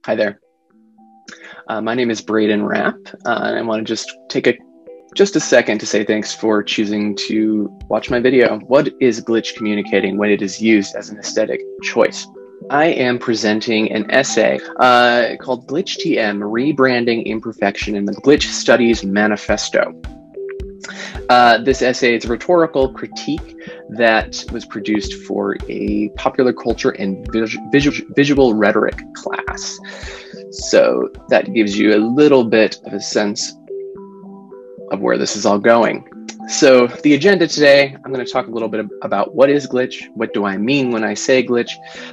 Hi there. My name is Braden Rapp, and I want to just take just a second to say thanks for choosing to watch my video. What is glitch communicating when it is used as an aesthetic choice? I am presenting an essay called Glitch TM, Rebranding, Imperfection in the Glitch Studies Manifesto. This essay is a rhetorical critique that was produced for a popular culture and visual rhetoric class. So that gives you a little bit of a sense of where this is all going. So the agenda today, I'm going to talk a little bit about what is glitch, what do I mean when I say glitch,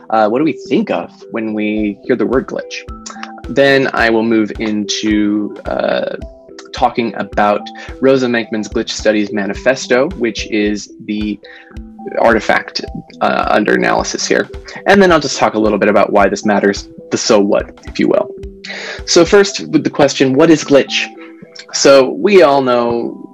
what do we think of when we hear the word glitch. Then I will move into talking about Rosa Menkman's Glitch Studies Manifesto, which is the artifact under analysis here. And then I'll just talk a little bit about why this matters, the so what, if you will. So first, with the question, what is glitch? So we all know,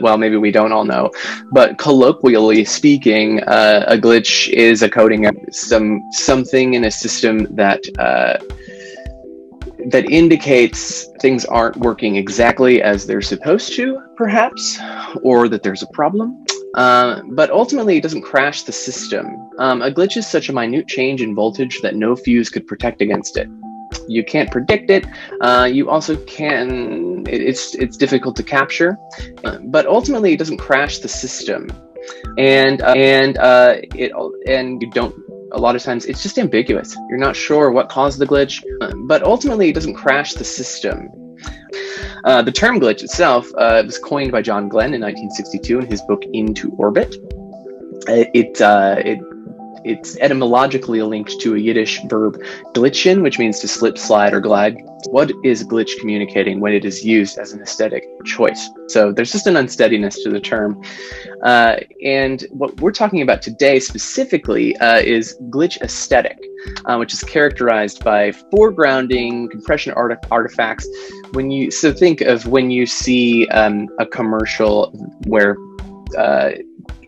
well, maybe we don't all know, but colloquially speaking, a glitch is a coding of something in a system that that indicates things aren't working exactly as they're supposed to, perhaps, or that there's a problem. But ultimately, it doesn't crash the system. A glitch is such a minute change in voltage that no fuse could protect against it. You can't predict it. You also can, it's difficult to capture, but ultimately it doesn't crash the system. And you don't, a lot of times it's just ambiguous. You're not sure what caused the glitch, but ultimately it doesn't crash the system. The term glitch itself was coined by John Glenn in 1962 in his book Into Orbit. It's etymologically linked to a Yiddish verb glitchen, which means to slip, slide, or glide. What is glitch communicating when it is used as an aesthetic choice? So there's just an unsteadiness to the term. And what we're talking about today specifically is glitch aesthetic, which is characterized by foregrounding compression artifacts. So think of when you see a commercial where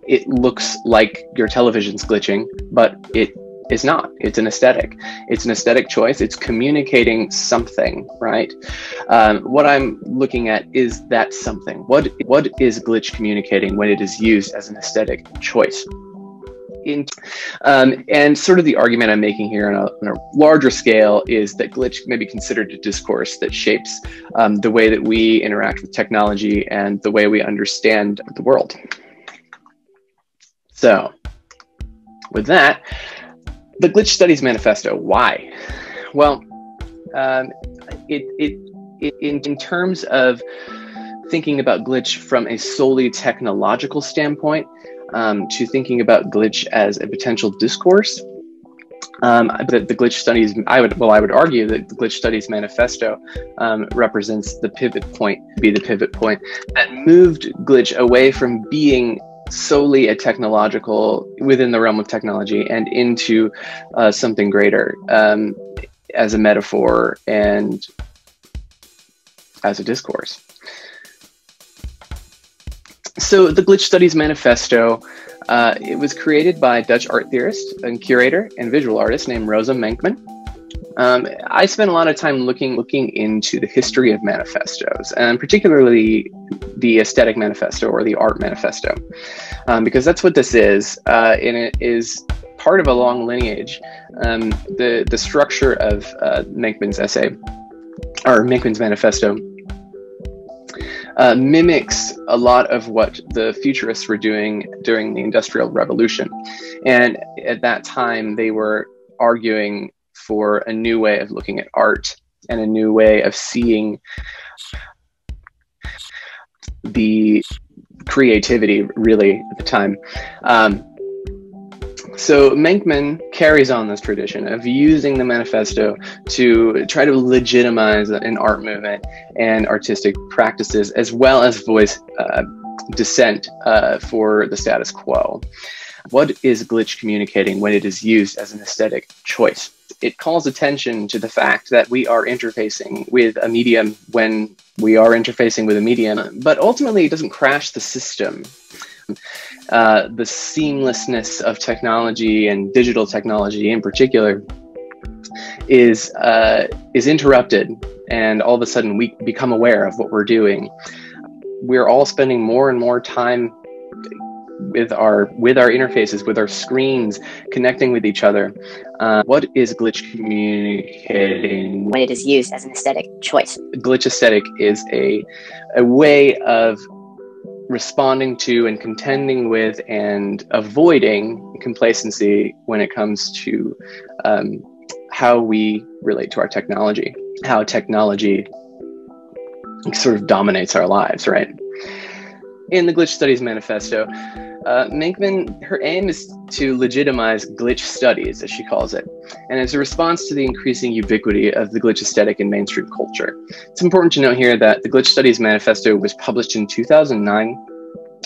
it looks like your television's glitching, but it is not. It's an aesthetic. It's an aesthetic choice. It's communicating something, right? What I'm looking at is that something. What is glitch communicating when it is used as an aesthetic choice? And sort of the argument I'm making here on a larger scale is that glitch may be considered a discourse that shapes the way that we interact with technology and the way we understand the world. So, with that, the Glitch Studies Manifesto, why? Well, in terms of thinking about glitch from a solely technological standpoint, to thinking about glitch as a potential discourse, the Glitch Studies, I would argue that the Glitch Studies Manifesto represents the pivot point, that moved glitch away from being solely a technological, within the realm of technology, and into something greater as a metaphor and as a discourse. So the Glitch Studies Manifesto, it was created by Dutch art theorist and curator and visual artist named Rosa Menkman. I spent a lot of time looking into the history of manifestos, and particularly the aesthetic manifesto or the art manifesto, because that's what this is, and it is part of a long lineage. The structure of Menkman's essay, or Menkman's manifesto, mimics a lot of what the futurists were doing during the Industrial Revolution, and at that time they were arguing for a new way of looking at art and a new way of seeing the creativity, really, at the time. So Menkman carries on this tradition of using the manifesto to try to legitimize an art movement and artistic practices, as well as voice dissent for the status quo. What is glitch communicating when it is used as an aesthetic choice? It calls attention to the fact that we are interfacing with a medium when we are interfacing with a medium, but ultimately it doesn't crash the system. The seamlessness of technology and digital technology in particular is interrupted, and all of a sudden we become aware of what we're doing. We're all spending more and more time with our interfaces, with our screens, connecting with each other. What is glitch communicating when it is used as an aesthetic choice? Glitch aesthetic is a way of responding to and contending with and avoiding complacency when it comes to how we relate to our technology, how technology sort of dominates our lives, right? In the Glitch Studies Manifesto, Menkman, her aim is to legitimize glitch studies, as she calls it, and it's a response to the increasing ubiquity of the glitch aesthetic in mainstream culture. It's important to note here that the Glitch Studies Manifesto was published in 2009,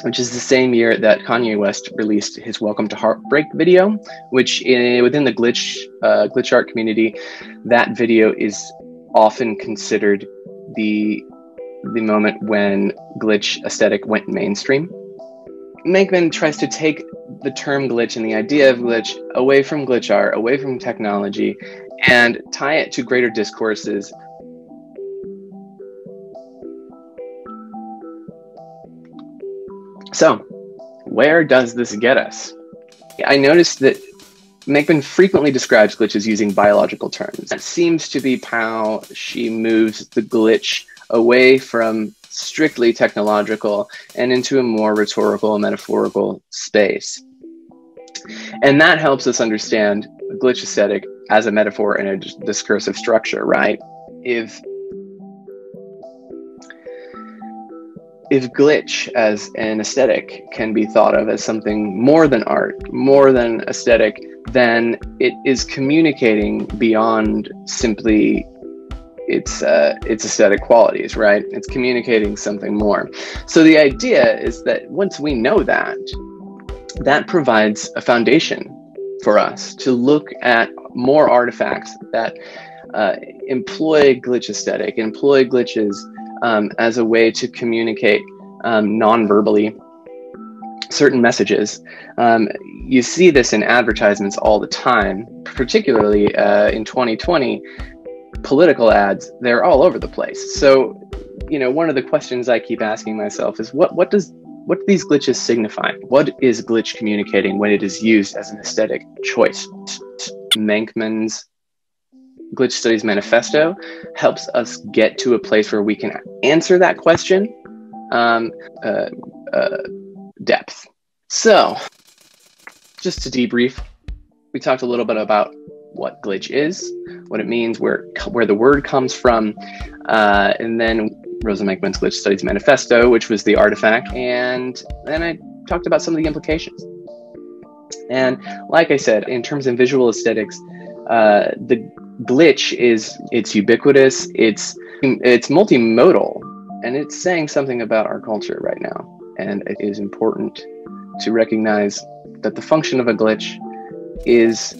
which is the same year that Kanye West released his Welcome to Heartbreak video, which within the glitch art community, that video is often considered the moment when glitch aesthetic went mainstream. Menkman tries to take the term glitch and the idea of glitch away from glitch art, away from technology, and tie it to greater discourses. So, where does this get us? I noticed that Menkman frequently describes glitches using biological terms. That seems to be how she moves the glitch away from strictly technological and into a more rhetorical and metaphorical space. And that helps us understand glitch aesthetic as a metaphor and a discursive structure, right? If glitch as an aesthetic can be thought of as something more than art, more than aesthetic, then it is communicating beyond simply its aesthetic qualities, right? It's communicating something more. So the idea is that once we know that, that provides a foundation for us to look at more artifacts that employ glitch aesthetic, employ glitches as a way to communicate non-verbally certain messages. You see this in advertisements all the time, particularly in 2020. Political ads, they're all over the place. So, one of the questions I keep asking myself is what do these glitches signify? What is glitch communicating when it is used as an aesthetic choice? Menkman's Glitch Studies Manifesto helps us get to a place where we can answer that question depth. So, just to debrief, we talked a little bit about what glitch is, what it means, where the word comes from, and then Rosa Menkman's Glitch Studies Manifesto, which was the artifact, and then I talked about some of the implications. And like I said, in terms of visual aesthetics, the glitch it's ubiquitous, it's multimodal, and it's saying something about our culture right now. And it is important to recognize that the function of a glitch is